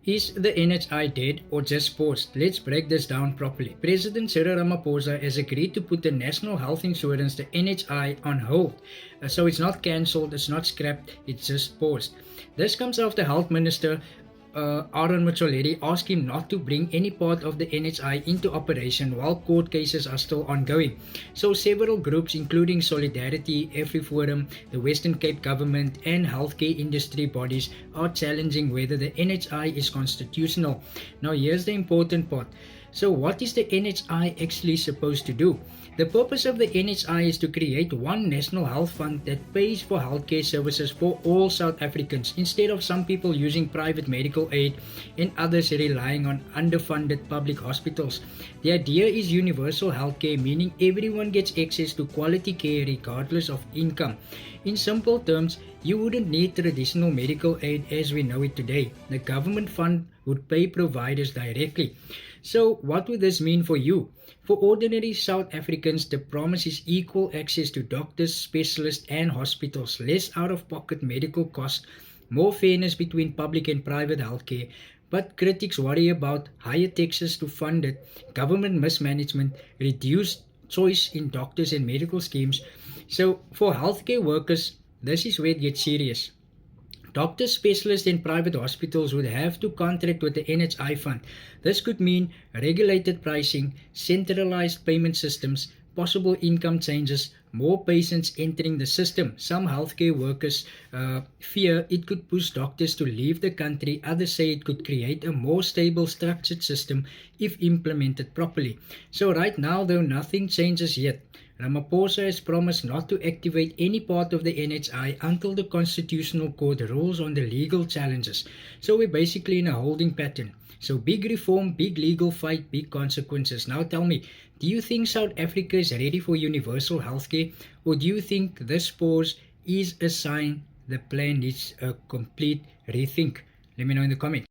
Is the NHI dead or just paused? Let's break this down properly. President Cyril Ramaphosa has agreed to put the National Health Insurance, the NHI, on hold. So it's not cancelled, it's not scrapped, it's just paused. This comes after Health Minister Aaron Motsoaledi asked him not to bring any part of the NHI into operation while court cases are still ongoing. So several groups including Solidarity, AfriForum, the Western Cape government and healthcare industry bodies are challenging whether the NHI is constitutional. Now here's the important part. So what is the NHI actually supposed to do? The purpose of the NHI is to create one national health fund that pays for healthcare services for all South Africans instead of some people using private medical aid and others relying on underfunded public hospitals. The idea is universal healthcare, meaning everyone gets access to quality care regardless of income. In simple terms, you wouldn't need traditional medical aid as we know it today. The government fund would pay providers directly. So, what would this mean for you? For ordinary South Africans, the promise is equal access to doctors, specialists, and hospitals, less out of pocket medical costs, more fairness between public and private healthcare. But critics worry about higher taxes to fund it, government mismanagement, reduced choice in doctors and medical schemes. So, for healthcare workers, this is where it gets serious. Doctors, specialists, and private hospitals would have to contract with the NHI fund. This could mean regulated pricing, centralized payment systems, possible income changes, more patients entering the system. Some healthcare workers fear it could push doctors to leave the country. Others say it could create a more stable, structured system if implemented properly. So, right now, though, nothing changes yet. Ramaphosa has promised not to activate any part of the NHI until the Constitutional Court rules on the legal challenges. So we're basically in a holding pattern. So big reform, big legal fight, big consequences. Now tell me, do you think South Africa is ready for universal healthcare? Or do you think this pause is a sign the plan needs a complete rethink? Let me know in the comments.